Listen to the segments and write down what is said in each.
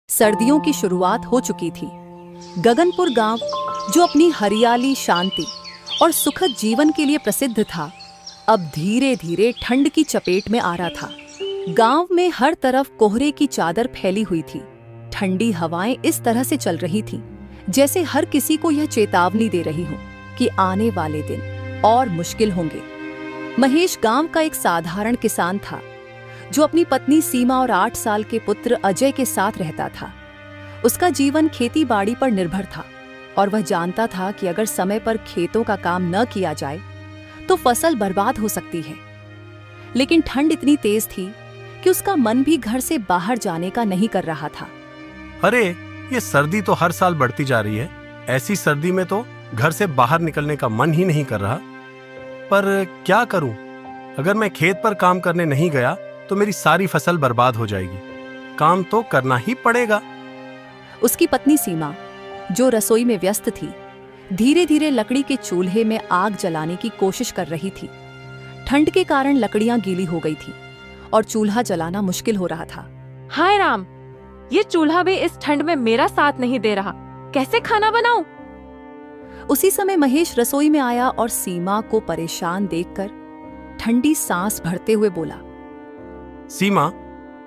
सर्दियों की शुरुआत हो चुकी थी। गगनपुर गांव, जो अपनी हरियाली, शांति और सुखद जीवन के लिए प्रसिद्ध था, अब धीरे धीरे ठंड की चपेट में आ रहा था। गांव में हर तरफ कोहरे की चादर फैली हुई थी। ठंडी हवाएं इस तरह से चल रही थीं, जैसे हर किसी को यह चेतावनी दे रही हो कि आने वाले दिन और मुश्किल होंगे। महेश गांव का एक साधारण किसान था, जो अपनी पत्नी सीमा और 8 साल के पुत्र अजय के साथ रहता था। उसका जीवन खेती बाड़ी पर निर्भर था और वह जानता था कि अगर समय पर खेतों का काम न किया जाए तो फसल बर्बाद हो सकती है। लेकिन ठंड इतनी तेज थी कि उसका मन भी घर से बाहर जाने का नहीं कर रहा था। अरे, ये सर्दी तो हर साल बढ़ती जा रही है। ऐसी सर्दी में तो घर से बाहर निकलने का मन ही नहीं कर रहा। पर क्या करूं? अगर मैं खेत पर काम करने नहीं गया तो मेरी सारी फसल बर्बाद हो जाएगी। काम तो करना ही पड़ेगा। उसकी पत्नी सीमा, जो रसोई में व्यस्त थी, धीरे धीरे लकड़ी के चूल्हे में आग जलाने की कोशिश कर रही थी। ठंड के कारण लकड़ियां गीली हो गई थी और चूल्हा जलाना मुश्किल हो रहा था। हाय राम, ये चूल्हा भी इस ठंड में मेरा साथ नहीं दे रहा। कैसे खाना बनाऊं? उसी समय महेश रसोई में आया और सीमा को परेशान देखकर ठंडी सांस भरते हुए बोला, सीमा,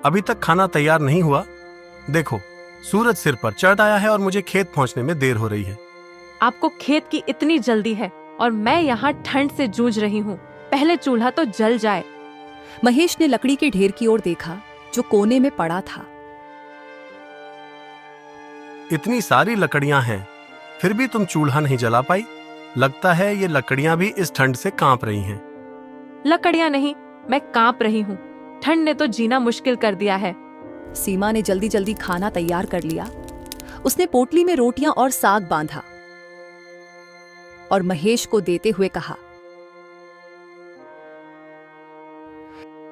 अभी तक खाना तैयार नहीं हुआ। देखो, सूरज सिर पर चढ़ आया है और मुझे खेत पहुंचने में देर हो रही है। आपको खेत की इतनी जल्दी है और मैं यहाँ ठंड से जूझ रही हूँ। पहले चूल्हा तो जल जाए। महेश ने लकड़ी के ढेर की ओर देखा, जो कोने में पड़ा था। इतनी सारी लकड़ियां हैं, फिर भी तुम चूल्हा नहीं जला पाई। लगता है ये लकड़ियां भी इस ठंड से कांप रही हैं। लकड़ियाँ नहीं, मैं कांप रही हूँ। ठंड ने तो जीना मुश्किल कर दिया है। सीमा ने जल्दी जल्दी खाना तैयार कर लिया। उसने पोटली में रोटियां और साग बांधा और महेश को देते हुए कहा,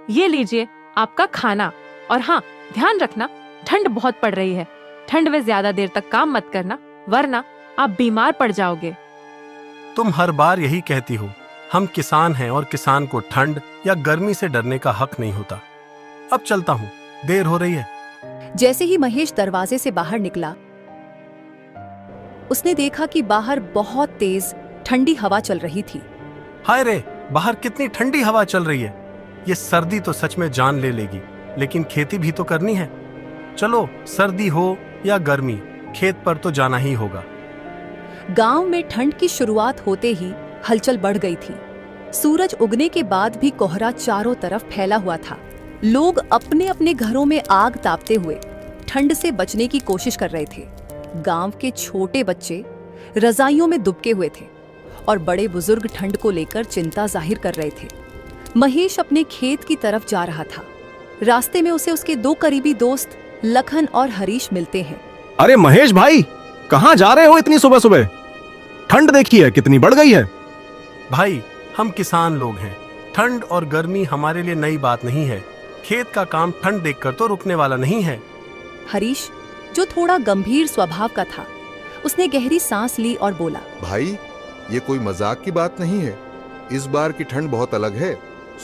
ये लीजिए आपका खाना। और हाँ, ध्यान रखना, ठंड बहुत पड़ रही है। ठंड में ज्यादा देर तक काम मत करना, वरना आप बीमार पड़ जाओगे। तुम हर बार यही कहती हो। हम किसान हैं और किसान को ठंड या गर्मी से डरने का हक नहीं होता। अब चलता हूँ, देर हो रही है। जैसे ही महेश दरवाजे से बाहर निकला, उसने देखा कि बाहर बहुत तेज ठंडी हवा चल रही थी। हाय रे, बाहर कितनी ठंडी हवा चल रही है। ये सर्दी तो सच में जान ले लेगी, लेकिन खेती भी तो करनी है। चलो, सर्दी हो या गर्मी, खेत पर तो जाना ही होगा। गांव में ठंड की शुरुआत होते ही हलचल बढ़ गई थी। सूरज उगने के बाद भी कोहरा चारों तरफ फैला हुआ था। लोग अपने अपने घरों में आग तापते हुए ठंड से बचने की कोशिश कर रहे थे। गांव के छोटे बच्चे रजाइयों में दुबके हुए थे और बड़े बुजुर्ग ठंड को लेकर चिंता जाहिर कर रहे थे। महेश अपने खेत की तरफ जा रहा था। रास्ते में उसे उसके 2 करीबी दोस्त लखन और हरीश मिलते हैं। अरे महेश भाई, कहाँ जा रहे हो इतनी सुबह सुबह? ठंड देखिए कितनी बढ़ गई है। भाई, हम किसान लोग हैं। ठंड और गर्मी हमारे लिए नई बात नहीं है। खेत का काम ठंड देखकर तो रुकने वाला नहीं है। हरीश, जो थोड़ा गंभीर स्वभाव का था, उसने गहरी सांस ली और बोला, भाई, ये कोई मजाक की बात नहीं है। इस बार की ठंड बहुत अलग है।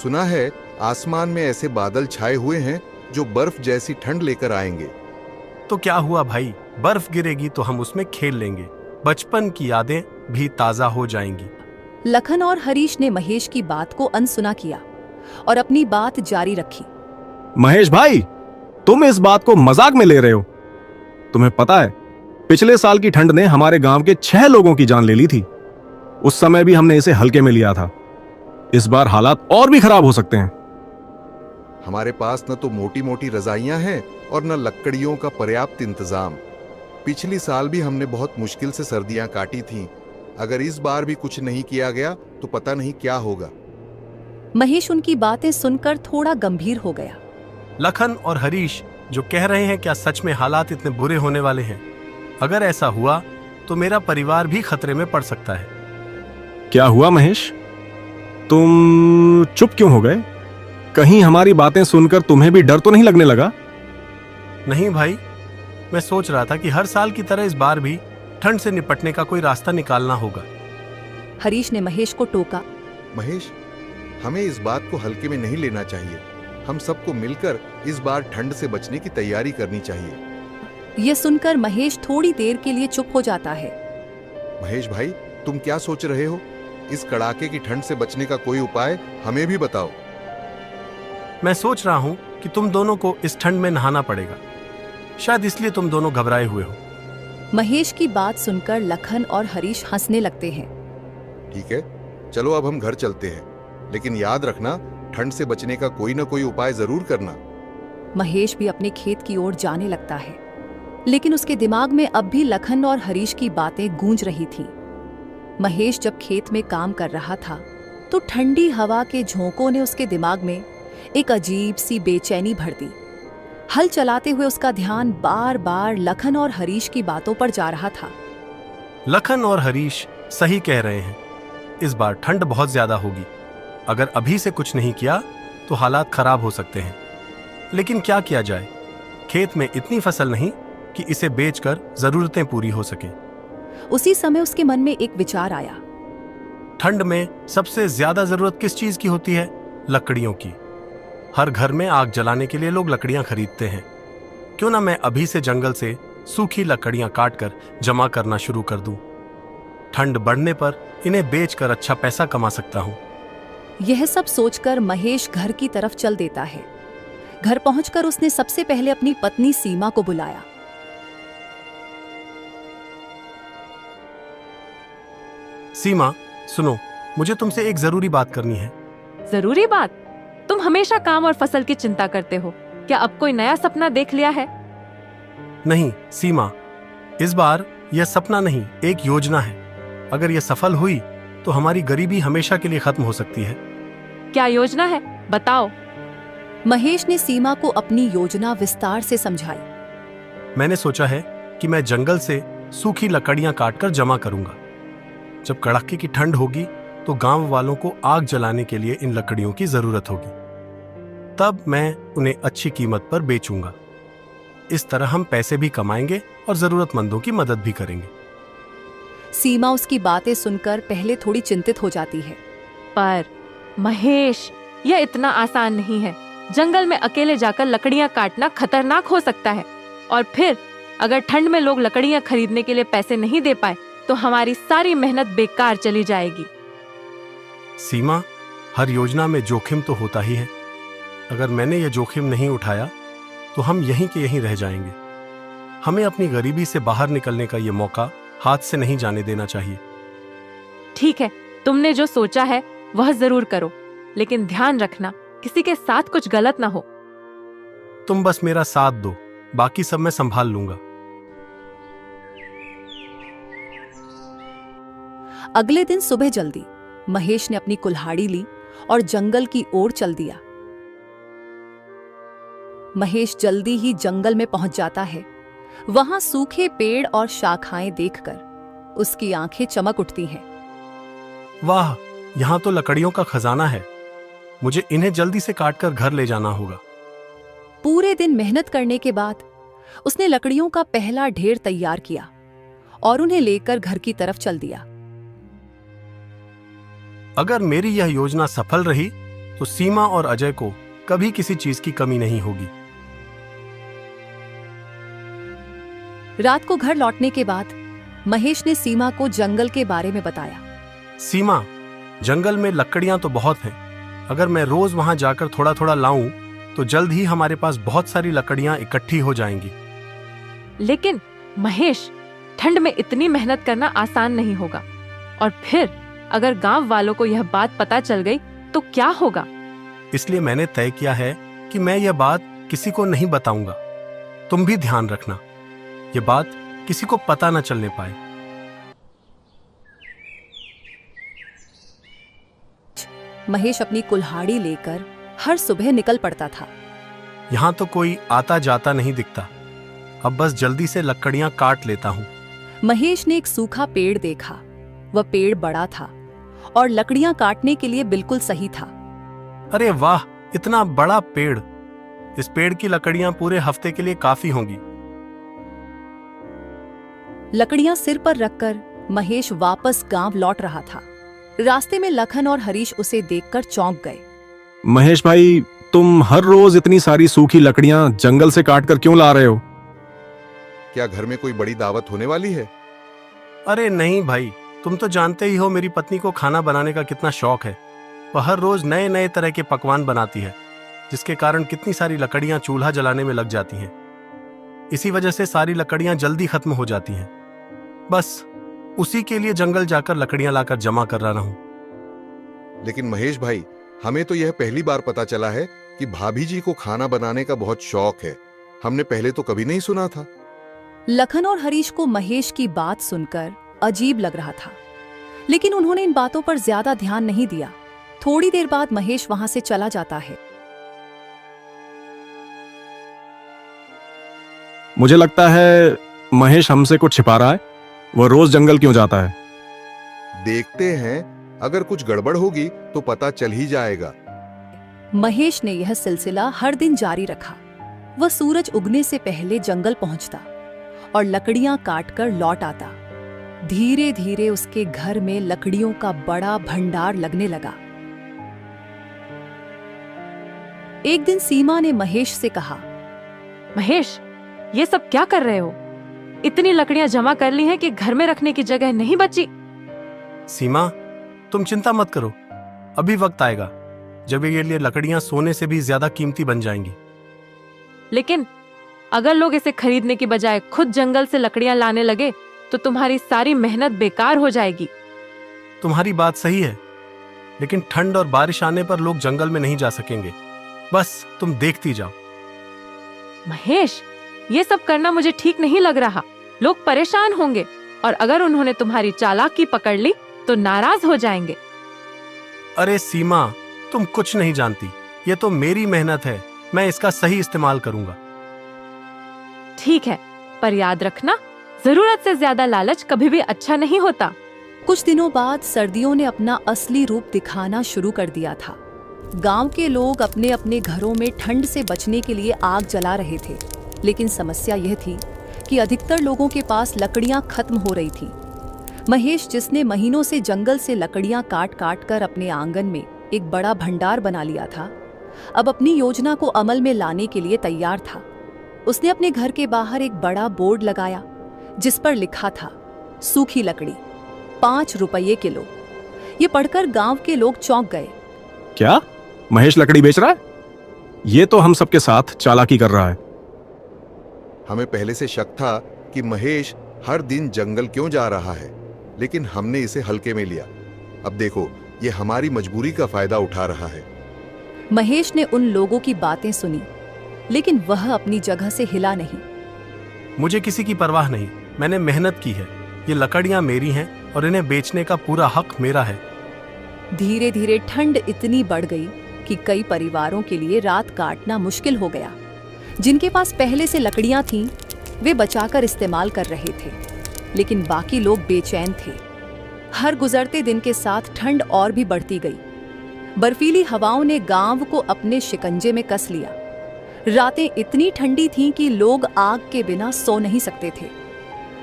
सुना है आसमान में ऐसे बादल छाए हुए हैं जो बर्फ जैसी ठंड लेकर आएंगे। तो क्या हुआ भाई, बर्फ गिरेगी तो हम उसमें खेल लेंगे। बचपन की यादें भी ताजा हो जाएंगी। लखन और हरीश ने महेश की बात को अनसुना किया और अपनी बात जारी रखी। महेश भाई, तुम इस बात को मजाक में ले रहे हो। तुम्हें पता है, पिछले साल की ठंड ने हमारे गांव के 6 लोगों की जान ले ली थी। उस समय भी हमने इसे हल्के में लिया था। इस बार हालात और भी खराब हो सकते हैं। हमारे पास न तो मोटी मोटी रजाइयां हैं और न लकड़ियों का पर्याप्त इंतजाम। पिछली साल भी हमने बहुत मुश्किल से सर्दियां काटी थीं। अगर इस बार भी कुछ नहीं किया गया तो पता नहीं क्या होगा। महेश उनकी बातें सुनकर थोड़ा गंभीर हो गया। लखन और हरीश जो कह रहे हैं, क्या सच में हालात इतने बुरे होने वाले हैं? अगर ऐसा हुआ तो मेरा परिवार भी खतरे में पड़ सकता है। क्या हुआ महेश? तुम चुप क्यों हो गए? कहीं हमारी बातें सुनकर तुम्हें भी डर तो नहीं लगने लगा? नहीं भाई, मैं सोच रहा था कि हर साल की तरह इस बार भी ठंड से निपटने का कोई रास्ता निकालना होगा। हरीश ने महेश को टोका। महेश, हमें इस बात को हल्के में नहीं लेना चाहिए। हम सबको मिलकर इस बार ठंड से बचने की तैयारी करनी चाहिए। ये सुनकर महेश थोड़ी देर के लिए चुप हो जाता है। महेश भाई, तुम क्या सोच रहे हो? इस कड़ाके की ठंड से बचने का कोई उपाय हमें भी बताओ। मैं सोच रहा हूं कि तुम दोनों को इस ठंड में नहाना पड़ेगा। शायद इसलिए तुम दोनों घबराए हुए हो। महेश की बात सुनकर लखन और हरीश हंसने लगते हैं। ठीक है, चलो अब हम घर चलते हैं, लेकिन याद रखना, ठंड से बचने का कोई ना कोई उपाय जरूर करना। महेश भी अपने खेत की ओर जाने लगता है, लेकिन उसके दिमाग में अब भी लखन और हरीश की बातें गूंज रही थीं। महेश जब खेत में काम कर रहा था तो ठंडी हवा के झोंकों ने उसके दिमाग में एक अजीब सी बेचैनी भर दी। हल चलाते हुए उसका ध्यान बार बार लखन और हरीश की बातों पर जा रहा था। लखन और हरीश सही कह रहे हैं, इस बार ठंड बहुत ज्यादा होगी। अगर अभी से कुछ नहीं किया तो हालात खराब हो सकते हैं। लेकिन क्या किया जाए? खेत में इतनी फसल नहीं कि इसे बेचकर जरूरतें पूरी हो सके। उसी समय उसके मन में एक विचार आया। ठंड में सबसे ज्यादा जरूरत किस चीज की होती है? लकड़ियों की। हर घर में आग जलाने के लिए लोग लकड़ियां खरीदते हैं। क्यों ना मैं अभी से जंगल से सूखी लकड़ियां काटकर जमा करना शुरू कर दूं। ठंड बढ़ने पर इन्हें बेचकर अच्छा पैसा कमा सकता हूं। यह सब सोचकर महेश घर की तरफ चल देता है। घर पहुंचकर उसने सबसे पहले अपनी पत्नी सीमा को बुलाया। सीमा, सुनो, मुझे तुमसे एक जरूरी बात करनी है। जरूरी बात? तुम हमेशा काम और फसल की चिंता करते हो, क्या अब कोई नया सपना देख लिया है? नहीं सीमा, इस बार यह सपना नहीं, एक योजना है। अगर यह सफल हुई तो हमारी गरीबी हमेशा के लिए खत्म हो सकती है। क्या योजना है, बताओ। महेश ने सीमा को अपनी योजना विस्तार से समझाई। मैंने सोचा है कि मैं जंगल से सूखी लकड़ियां काटकर जमा करूंगा। जब कड़ाके की ठंड होगी तो गांव वालों को आग जलाने के लिए इन लकड़ियों की जरूरत होगी। तब मैं उन्हें अच्छी कीमत पर बेचूंगा। इस तरह हम पैसे भी कमाएंगे और जरूरतमंदों की मदद भी करेंगे। सीमा उसकी बातें सुनकर पहले थोड़ी चिंतित हो जाती है। पर महेश, यह इतना आसान नहीं है। जंगल में अकेले जाकर लकड़ियां काटना खतरनाक हो सकता है, और फिर अगर ठंड में लोग लकड़ियां खरीदने के लिए पैसे नहीं दे पाए तो हमारी सारी मेहनत बेकार चली जाएगी। सीमा, हर योजना में जोखिम तो होता ही है। अगर मैंने यह जोखिम नहीं उठाया तो हम यहीं के यहीं रह जाएंगे। हमें अपनी गरीबी से बाहर निकलने का यह मौका हाथ से नहीं जाने देना चाहिए। ठीक है, तुमने जो सोचा है वह जरूर करो, लेकिन ध्यान रखना किसी के साथ कुछ गलत ना हो। तुम बस मेरा साथ दो, बाकी सब मैं संभाल लूंगा। अगले दिन सुबह जल्दी महेश ने अपनी कुल्हाड़ी ली और जंगल की ओर चल दिया। महेश जल्दी ही जंगल में पहुंच जाता है। वहां सूखे पेड़ और शाखाएं देखकर उसकी आंखें चमक उठती हैं। वाह, यहाँ तो लकड़ियों का खजाना है। मुझे इन्हें जल्दी से काटकर घर ले जाना होगा। पूरे दिन मेहनत करने के बाद उसने लकड़ियों का पहला ढेर तैयार किया और उन्हें लेकर घर की तरफ चल दिया। अगर मेरी यह योजना सफल रही तो सीमा और अजय को कभी किसी चीज की कमी नहीं होगी। रात को घर लौटने के बाद महेश ने सीमा को जंगल के बारे में बताया। सीमा, जंगल में लकड़ियां तो बहुत हैं। अगर मैं रोज वहां जाकर थोड़ा थोड़ा लाऊं तो जल्द ही हमारे पास बहुत सारी लकड़ियां इकट्ठी हो जाएंगी। लेकिन महेश, ठंड में इतनी मेहनत करना आसान नहीं होगा, और फिर अगर गांव वालों को यह बात पता चल गई तो क्या होगा? इसलिए मैंने तय किया है कि मैं यह बात किसी को नहीं बताऊंगा। तुम भी ध्यान रखना, यह बात किसी को पता न चलने पाए। महेश अपनी कुल्हाड़ी लेकर हर सुबह निकल पड़ता था। यहां तो कोई आता जाता नहीं दिखता। अब बस जल्दी से लकड़ियां काट लेता हूं। महेश ने एक सूखा पेड़ देखा। वह पेड़ बड़ा था और लकड़ियां काटने के लिए बिल्कुल सही था। अरे वाह, इतना बड़ा पेड़! इस पेड़ की लकड़ियां पूरे हफ्ते के लिए काफी होंगी। लकड़ियां सिर पर रखकर महेश वापस गांव लौट रहा था। रास्ते में लखन और हरीश उसे देखकर चौंक गए। महेश भाई, तुम हर रोज इतनी सारी सूखी लकड़ियां जंगल से काट कर क्यों ला रहे हो? क्या घर में कोई बड़ी दावत होने वाली है? अरे नहीं भाई, तुम तो जानते ही हो मेरी पत्नी को खाना बनाने का कितना शौक है। वह हर रोज नए नए तरह के पकवान बनाती है, जिसके कारण कितनी सारी लकड़ियां चूल्हा जलाने में लग जाती हैं। इसी वजह से सारी लकड़ियां जल्दी खत्म हो जाती हैं। बस उसी के लिए जंगल जाकर लकड़ियां लाकर जमा कर रहा हूं। लेकिन महेश भाई, हमें तो यह पहली बार पता चला है कि भाभी जी को खाना बनाने का बहुत शौक है। हमने पहले तो कभी नहीं सुना था। लखन और हरीश को महेश की बात सुनकर अजीब लग रहा था, लेकिन उन्होंने इन बातों पर ज्यादा ध्यान नहीं दिया। थोड़ी देर बाद महेश वहां से चला जाता है। मुझे लगता है महेश हमसे कुछ छिपा रहा है। वह रोज जंगल क्यों जाता है? देखते हैं, अगर कुछ गड़बड़ होगी तो पता चल ही जाएगा। महेश ने यह सिलसिला हर दिन जारी रखा। वह सूरज उगने से पहले जंगल पहुंचता और लकड़ियां काटकर लौट आता। धीरे धीरे उसके घर में लकड़ियों का बड़ा भंडार लगने लगा। एक दिन सीमा ने महेश से कहा, महेश, ये सब क्या कर रहे हो? इतनी लकड़ियां जमा कर ली हैं कि घर में रखने की जगह नहीं बची। सीमा, तुम चिंता मत करो, अभी वक्त आएगा जब ये लिए लकड़ियां सोने से भी ज्यादा कीमती बन जाएंगी। लेकिन अगर लोग इसे खरीदने की बजाय खुद जंगल से लकड़ियां लाने लगे तो तुम्हारी सारी मेहनत बेकार हो जाएगी। तुम्हारी बात सही है, लेकिन ठंड और बारिश आने पर लोग जंगल में नहीं जा सकेंगे। बस तुम देखती जाओ। महेश, ये सब करना मुझे ठीक नहीं लग रहा। लोग परेशान होंगे और अगर उन्होंने तुम्हारी चालाकी पकड़ ली तो नाराज हो जाएंगे। अरे सीमा, तुम कुछ नहीं जानती। ये तो मेरी मेहनत है, मैं इसका सही इस्तेमाल करूंगा। ठीक है, पर याद रखना, जरूरत से ज्यादा लालच कभी भी अच्छा नहीं होता। कुछ दिनों बाद सर्दियों ने अपना असली रूप दिखाना शुरू कर दिया था। गांव के लोग अपने अपने घरों में ठंड से बचने के लिए आग जला रहे थे, लेकिन समस्या यह थी कि अधिकतर लोगों के पास लकड़ियां खत्म हो रही थी। महेश, जिसने महीनों से जंगल से लकड़ियां काट काट कर अपने आंगन में एक बड़ा भंडार बना लिया था, अब अपनी योजना को अमल में लाने के लिए तैयार था। उसने अपने घर के बाहर एक बड़ा बोर्ड लगाया जिस पर लिखा था, सूखी लकड़ी 5 रुपये किलो। ये पढ़कर गांव के लोग चौंक गए। क्या महेश लकड़ी बेच रहा है? ये तो हम सबके साथ चालाकी कर रहा है। हमें पहले से शक था कि महेश हर दिन जंगल क्यों जा रहा है, लेकिन हमने इसे हल्के में लिया। अब देखो, ये हमारी मजबूरी का फायदा उठा रहा है। महेश ने उन लोगों की बातें सुनी, लेकिन वह अपनी जगह से हिला नहीं। मुझे किसी की परवाह नहीं, मैंने मेहनत की है। ये लकड़ियां मेरी हैं और इन्हें बेचने का पूरा हक मेरा है। धीरे धीरे ठंड इतनी बढ़ गई कि कई परिवारों के लिए रात काटना मुश्किल हो गया। जिनके पास पहले से लकड़ियां थीं, वे बचाकर इस्तेमाल कर रहे थे, लेकिन बाकी लोग बेचैन थे। हर गुजरते दिन के साथ ठंड और भी बढ़ती गई। बर्फीली हवाओं ने गांव को अपने शिकंजे में कस लिया। रातें इतनी ठंडी थीं कि लोग आग के बिना सो नहीं सकते थे,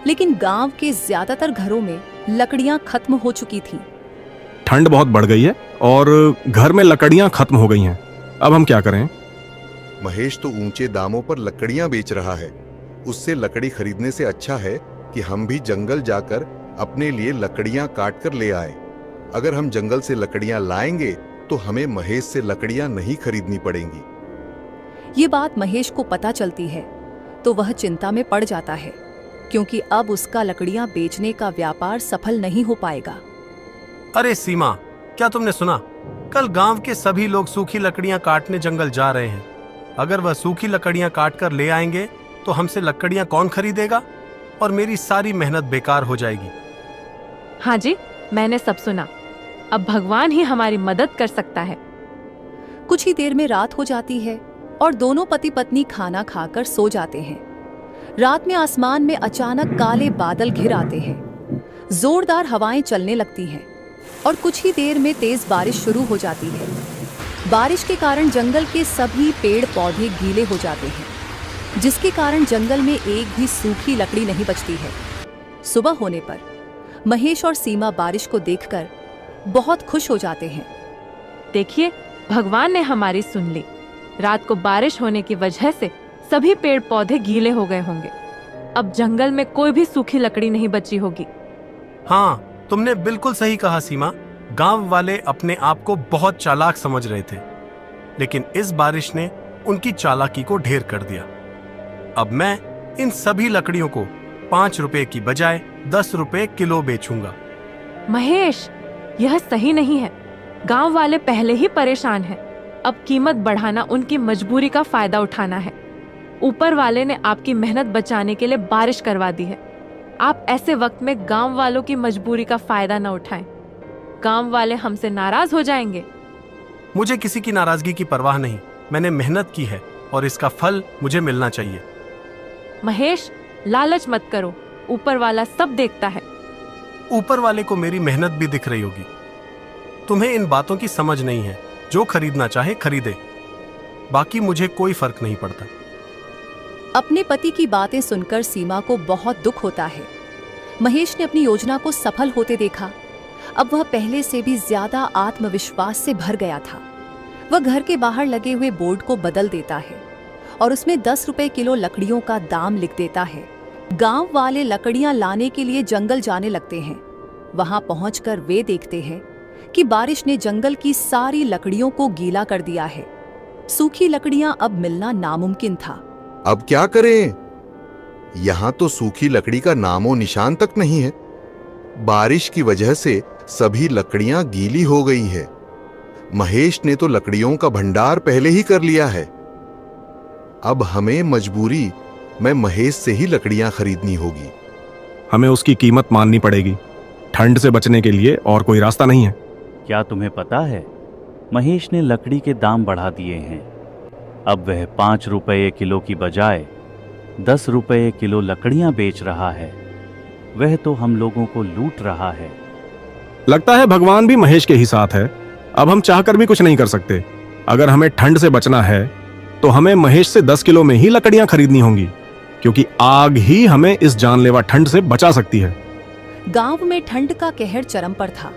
लेकिन गांव के ज्यादातर घरों में लकड़ियां खत्म हो चुकी थीं। ठंड बहुत बढ़ गई है और घर में लकड़ियां खत्म हो गई हैं। अब हम क्या करें? महेश तो ऊंचे दामों पर लकड़ियां बेच रहा है। उससे लकड़ी खरीदने से अच्छा है कि हम भी जंगल जाकर अपने लिए लकड़ियां काट कर ले आए। अगर हम जंगल से लकड़ियां लाएंगे तो हमें महेश से लकड़ियां नहीं खरीदनी पड़ेंगी। ये बात महेश को पता चलती है तो वह चिंता में पड़ जाता है, क्योंकि अब उसका लकड़ियां बेचने का व्यापार सफल नहीं हो पाएगा। अरे सीमा, क्या तुमने सुना? कल गांव के सभी लोग सूखी लकड़ियां काटने जंगल जा रहे हैं। अगर वह सूखी लकड़ियां काट कर ले आएंगे तो हमसे लकड़ियां कौन खरीदेगा और मेरी सारी मेहनत बेकार हो जाएगी। हाँ जी, मैंने सब सुना। अब भगवान ही हमारी मदद कर सकता है। कुछ ही देर में रात हो जाती है और दोनों पति पत्नी खाना खाकर सो जाते हैं। रात में आसमान में अचानक काले बादल घिर आते हैं। जोरदार हवाएं चलने लगती हैं और कुछ ही देर में तेज बारिश शुरू हो जाती है। बारिश के कारण जंगल के सभी पेड़ पौधे गीले हो जाते हैं, जिसके कारण जंगल में एक भी सूखी लकड़ी नहीं बचती है। सुबह होने पर महेश और सीमा बारिश को देखकर बहुत खुश हो जाते हैं। देखिए, भगवान ने हमारी सुन ली। रात को बारिश होने की वजह से सभी पेड़ पौधे गीले हो गए होंगे। अब जंगल में कोई भी सूखी लकड़ी नहीं बची होगी। हाँ, तुमने बिल्कुल सही कहा सीमा। गांव वाले अपने आप को बहुत चालाक समझ रहे थे, लेकिन इस बारिश ने उनकी चालाकी को ढेर कर दिया। अब मैं इन सभी लकड़ियों को 5 रुपए की बजाय 10 रुपए किलो बेचूंगा। महेश, यह सही नहीं है। गांव वाले पहले ही परेशान हैं। अब कीमत बढ़ाना उनकी मजबूरी का फायदा उठाना है। ऊपर वाले ने आपकी मेहनत बचाने के लिए बारिश करवा दी है। आप ऐसे वक्त में गांव वालों की मजबूरी का फायदा न उठाएं। गांव वाले हमसे नाराज हो जाएंगे। मुझे किसी की नाराजगी की परवाह नहीं। मैंने मेहनत की है और इसका फल मुझे मिलना चाहिए। महेश, लालच मत करो। ऊपर वाला सब देखता है। ऊपर वाले को मेरी मेहनत भी दिख रही होगी। तुम्हें इन बातों की समझ नहीं है। जो खरीदना चाहे खरीदे, बाकी मुझे कोई फर्क नहीं पड़ता। अपने पति की बातें सुनकर सीमा को बहुत दुख होता है। महेश ने अपनी योजना को सफल होते देखा। अब वह पहले से भी ज्यादा आत्मविश्वास से भर गया था। वह घर के बाहर लगे हुए बोर्ड को बदल देता है और उसमें 10 रुपए किलो लकड़ियों का दाम लिख देता है। गांव वाले लकड़ियां लाने के लिए जंगल जाने लगते हैं। वहां पहुंचकर वे देखते हैं कि बारिश ने जंगल की सारी लकड़ियों को गीला कर दिया है। सूखी लकड़ियां अब मिलना नामुमकिन था। अब क्या करें? यहाँ तो सूखी लकड़ी का नामो निशान तक नहीं है। बारिश की वजह से सभी लकड़ियां गीली हो गई है। महेश ने तो लकड़ियों का भंडार पहले ही कर लिया है। अब हमें मजबूरी में महेश से ही लकड़ियां खरीदनी होगी। हमें उसकी कीमत माननी पड़ेगी। ठंड से बचने के लिए और कोई रास्ता नहीं है। क्या तुम्हें पता है, महेश ने लकड़ी के दाम बढ़ा दिए हैं। अब वह 5 रुपये किलो की बजाय 10 रुपये किलो लकड़ियां बेच रहा है। वह तो हम लोगों को लूट रहा है। लगता है भगवान भी महेश के ही साथ है। अब हम चाहकर भी कुछ नहीं कर सकते। अगर हमें ठंड से बचना है तो हमें महेश से 10 किलो में ही लकड़ियां खरीदनी होंगी, क्योंकि आग ही हमें इस जानलेवा ठंड से बचा सकती है। गांव में ठंड का कहर चरम पर था।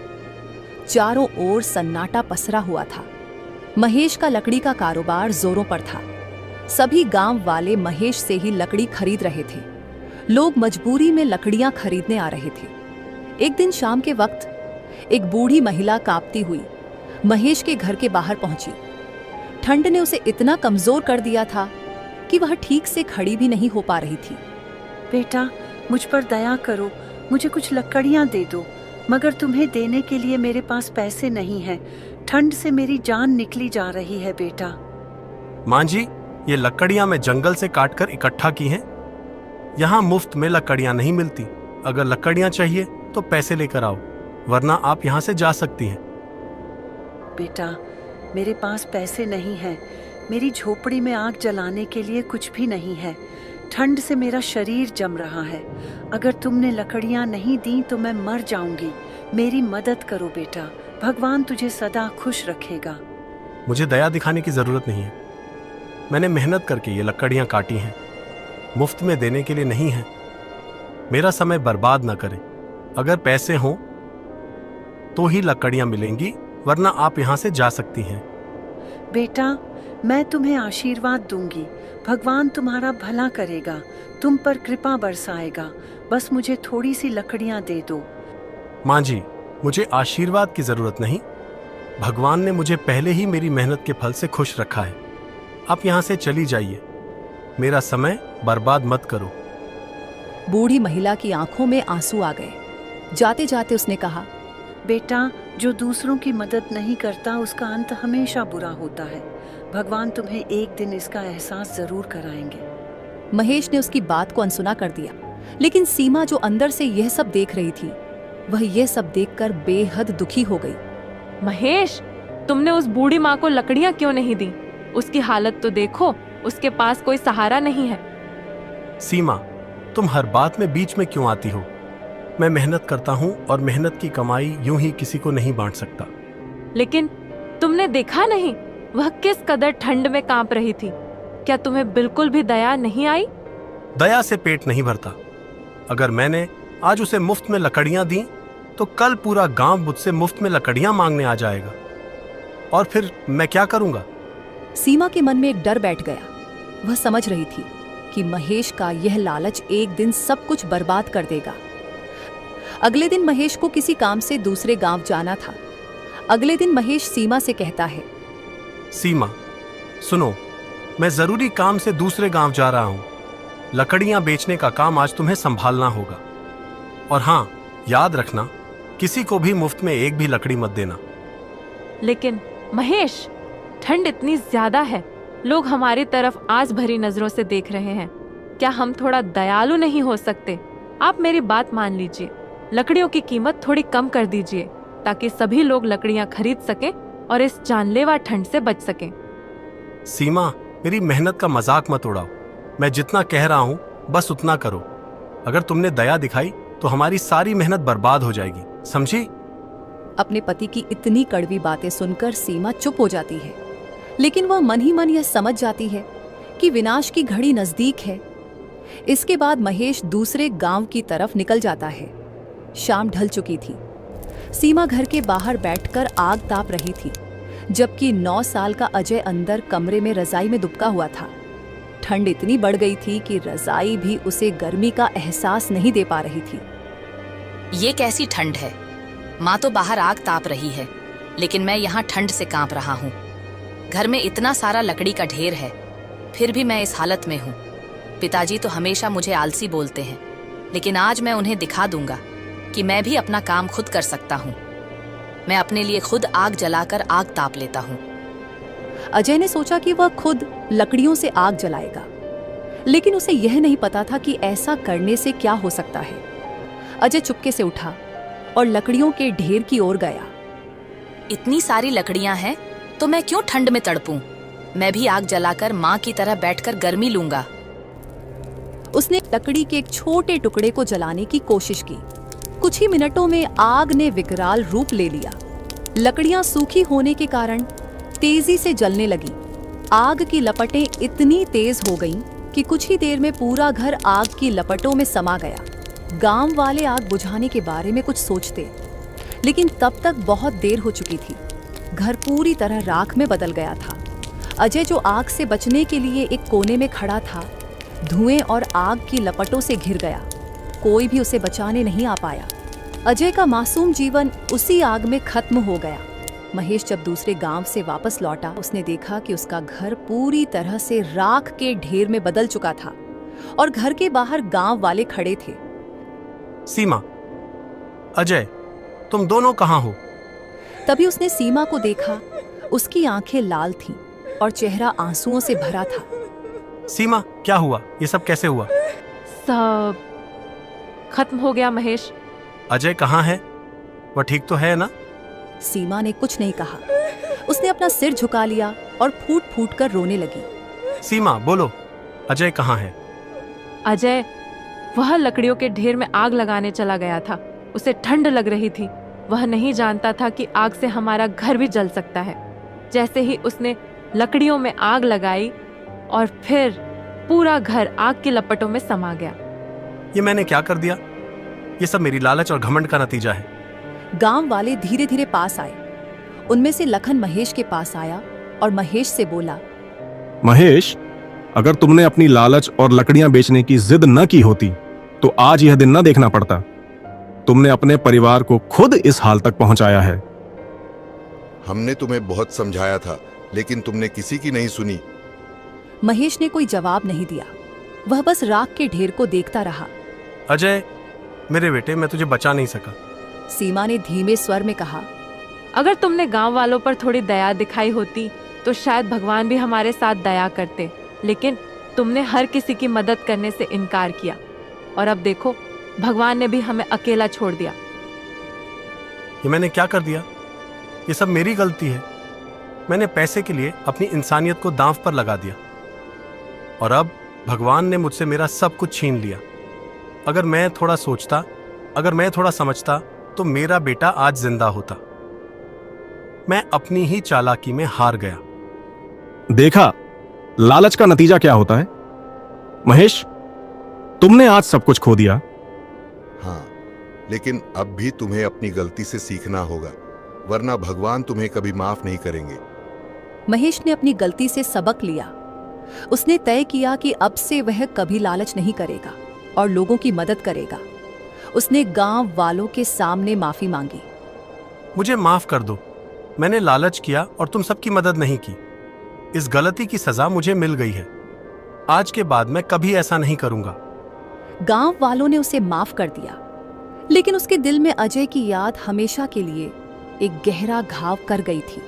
चारों ओर सन्नाटा पसरा हुआ था। महेश का लकड़ी का कारोबार जोरों पर था। सभी गांव वाले महेश से ही लकड़ी खरीद रहे थे। लोग मजबूरी में लकड़ियां खरीदने आ रहे थे। एक दिन शाम के वक्त एक बूढ़ी महिला कांपती हुई महेश के घर के बाहर पहुंची। ठंड ने उसे इतना कमजोर कर दिया था कि वह ठीक से खड़ी भी नहीं हो पा रही थी। बेटा, मुझ पर दया करो, मुझे कुछ लकड़ियां दे दो, मगर तुम्हें देने के लिए मेरे पास पैसे नहीं हैं। ठंड से मेरी जान निकली जा रही है बेटा। मां जी, ये लकड़ियां मैं जंगल से काटकर इकट्ठा की हैं। यहाँ मुफ्त में लकड़ियां नहीं मिलती। अगर लकड़ियां चाहिए तो पैसे लेकर आओ, वरना आप यहाँ से जा सकती हैं। बेटा, मेरे पास पैसे नहीं हैं। मेरी झोपड़ी में आग जलाने के लिए कुछ भी नहीं है। ठंड से मेरा शरीर जम रहा है। अगर तुमने लकड़ियां नहीं दी तो मैं मर जाऊंगी। मेरी मदद करो बेटा, भगवान तुझे सदा खुश रखेगा। मुझे दया दिखाने की जरूरत नहीं है। मैंने मेहनत करके ये लकड़ियां काटी हैं, मुफ्त में देने के लिए नहीं है। मेरा समय बर्बाद ना करें। अगर पैसे हों तो ही लकड़ियां मिलेंगी, वरना आप यहां से जा सकती हैं। बेटा, मैं तुम्हें आशीर्वाद दूंगी। भगवान तुम्हारा भला करेगा, तुम पर कृपा बरसाएगा। बस मुझे थोड़ी सी लकड़ियां दे दो। मां जी, मुझे आशीर्वाद की जरूरत नहीं। भगवान ने मुझे पहले ही मेरी मेहनत के फल से खुश रखा है। आप यहां से चली जाइए। मेरा समय बर्बाद मत करो। बूढ़ी महिला की आंखों में आंसू आ गए। जाते जाते उसने कहा, बेटा, जो दूसरों की मदद नहीं करता उसका अंत हमेशा बुरा होता है। भगवान तुम्हें एक दिन इसका एहसास जरूर कराएंगे। महेश ने उसकी बात को अनसुना कर दिया, लेकिन सीमा जो अंदर से यह सब देख रही थी, वह यह सब देखकर बेहद दुखी हो गई। महेश, तुमने उस बूढ़ी माँ को लकड़ियां क्यों नहीं दी? उसकी हालत तो देखो, उसके पास कोई सहारा नहीं है। सीमा, तुम हर बात में बीच में क्यों आती हो? मैं मेहनत करता हूं और मेहनत की कमाई यूं ही किसी को नहीं बांट सकता। लेकिन तुमने देखा नहीं वह किस कदर ठंड में कांप रही थी। क्या तुम्हें बिल्कुल भी दया नहीं आई? दया से पेट नहीं भरता। अगर मैंने आज उसे मुफ्त में लकड़ियां दी तो कल पूरा गांव मुझसे मुफ्त में लकड़ियां मांगने आ जाएगा, और फिर मैं क्या करूंगा? सीमा के मन में एक डर बैठ गया। वह समझ रही थी कि महेश का यह लालच एक दिन सब कुछ बर्बाद कर देगा। अगले दिन महेश को किसी काम से दूसरे गांव जाना था। अगले दिन महेश सीमा से कहता है, सीमा, सुनो, मैं जरूरी काम से दूसरे गांव जा रहा हूं। लकड़ियां बेचने का काम आज तुम्हें संभालना होगा। और हां, याद रखना, किसी को भी मुफ्त में एक भी लकड़ी मत देना। लेकिन महेश, ठंड इतनी ज्यादा है, लोग हमारी तरफ आस भरी नजरों से देख रहे हैं। क्या हम थोड़ा दयालु नहीं हो सकते? आप मेरी बात मान लीजिए, लकड़ियों की कीमत थोड़ी कम कर दीजिए ताकि सभी लोग लकड़ियां खरीद सकें और इस जानलेवा ठंड से बच सकें। सीमा, मेरी मेहनत का मजाक मत उड़ाओ। मैं जितना कह रहा हूं बस उतना करो। अगर तुमने दया दिखाई तो हमारी सारी मेहनत बर्बाद हो जाएगी, समझी? अपने पति की इतनी कड़वी बातें सुनकर सीमा चुप हो जाती है, लेकिन वह मन ही मन यह समझ जाती है कि विनाश की घड़ी नजदीक है। इसके बाद महेश दूसरे गांव की तरफ निकल जाता है। शाम ढल चुकी थी। सीमा घर के बाहर बैठकर आग ताप रही थी, जबकि 9 साल का अजय अंदर कमरे में रजाई में दुबका हुआ था। ठंड इतनी बढ़ गई थी कि रजाई भी उसे गर्मी का एहसास नहीं दे पा रही थी। ये कैसी ठंड है? माँ तो बाहर आग ताप रही है, लेकिन मैं यहाँ ठंड से कांप रहा हूँ। घर में इतना सारा लकड़ी का ढेर है, फिर भी मैं इस हालत में हूँ। पिताजी तो हमेशा मुझे आलसी बोलते हैं, लेकिन आज मैं उन्हें दिखा दूंगा कि मैं भी अपना काम खुद कर सकता हूँ। मैं अपने लिए खुद आग जलाकर आग ताप लेता हूँ। अजय ने सोचा कि वह खुद लकड़ियों से आग जलाएगा, लेकिन उसे यह नहीं पता था कि ऐसा करने से क्या हो सकता है। अजय चुपके से उठा और लकड़ियों के ढेर की ओर गया। इतनी सारी लकड़ियां हैं तो मैं क्यों ठंड में तड़पूं? मैं भी आग जलाकर माँ की तरह बैठकर गर्मी लूंगा। उसने लकड़ी के एक छोटे टुकड़े को जलाने की कोशिश की। कुछ ही मिनटों में आग ने विकराल रूप ले लिया। लकड़ियां सूखी होने के कारण तेजी से जलने लगी। आग की लपटें इतनी तेज हो गईं कि कुछ ही देर में पूरा घर आग की लपटों में समा गया। गांव वाले आग बुझाने के बारे में कुछ सोचते, लेकिन तब तक बहुत देर हो चुकी थी। घर पूरी तरह राख में बदल गया था। अजय, जो आग से बचने के लिए एक कोने में खड़ा था, धुएं और आग की लपटों से घिर गया। कोई भी उसे बचाने नहीं आ पाया। अजय का मासूम जीवन उसी आग में खत्म हो गया। महेश जब दूसरे गांव से वापस लौटा, उसने देखा कि उसका घर पूरी तरह से राख के ढेर में बदल चुका था और घर के बाहर गांव वाले खड़े थे। सीमा, अजय, तुम दोनों कहाँ हो? तभी उसने सीमा को देखा। उसकी आंखें लाल थीं और चेहरा आंसुओं से भरा था। सीमा, क्या हुआ? ये सब कैसे हुआ? सब खत्म हो गया महेश। अजय कहाँ है? वह ठीक तो है ना? सीमा ने कुछ नहीं कहा। उसने अपना सिर झुका लिया और फूट फूट कर रोने लगी। सीमा, बोलो, अजय कहाँ है? अजय वह लकड़ियों के ढेर में आग लगाने चला गया था। उसे ठंड लग रही थी। वह नहीं जानता था कि आग से हमारा घर भी जल सकता है। जैसे ही उसने लकड़ियों में आग लगाई और फिर पूरा घर आग की लपटों में समा गया। ये मैंने क्या कर दिया? ये सब मेरी लालच और घमंड का नतीजा है। गांव वाले धीरे धीरे पास आए। उनमें से लखन महेश के पास आया और महेश से बोला, महेश, अगर तुमने अपनी लालच और लकड़ियां बेचने की जिद न की होती तो आज यह दिन न देखना पड़ता। तुमने अपने परिवार को खुद इस हाल तक पहुंचाया है। हमने तुम्हें बहुत समझाया था, लेकिन तुमने किसी की नहीं सुनी। महेश ने कोई जवाब नहीं दिया। वह बस राख के ढेर को देखता रहा। अजय, मेरे बेटे, मैं तुझे बचा नहीं सका। सीमा ने धीमे स्वर में कहा, अगर तुमने गांव वालों पर थोड़ी दया दिखाई होती तो शायद भगवान भी हमारे साथ दया करते, लेकिन तुमने हर किसी की मदद करने से इनकार किया और अब देखो, भगवान ने भी हमें अकेला छोड़ दिया। ये मैंने क्या कर दिया? ये सब मेरी गलती है। मैंने पैसे के लिए अपनी इंसानियत को दांव पर लगा दिया और अब भगवान ने मुझसे मेरा सब कुछ छीन लिया। अगर मैं थोड़ा सोचता, अगर मैं थोड़ा समझता तो मेरा बेटा आज जिंदा होता। मैं अपनी ही चालाकी में हार गया। देखा, लालच का नतीजा क्या होता है। महेश, तुमने आज सब कुछ खो दिया। हाँ, लेकिन अब भी तुम्हें अपनी गलती से सीखना होगा, वरना भगवान तुम्हें कभी माफ नहीं करेंगे। महेश ने अपनी गलती से सबक लिया। उसने तय किया कि अब से वह कभी लालच नहीं करेगा और लोगों की मदद करेगा। उसने गांव वालों के सामने माफी मांगी। मुझे माफ कर दो, मैंने लालच किया और तुम सबकी मदद नहीं की। इस गलती की सजा मुझे मिल गई है। आज के बाद मैं कभी ऐसा नहीं करूंगा। गांव वालों ने उसे माफ कर दिया, लेकिन उसके दिल में अजय की याद हमेशा के लिए एक गहरा घाव कर गई थी।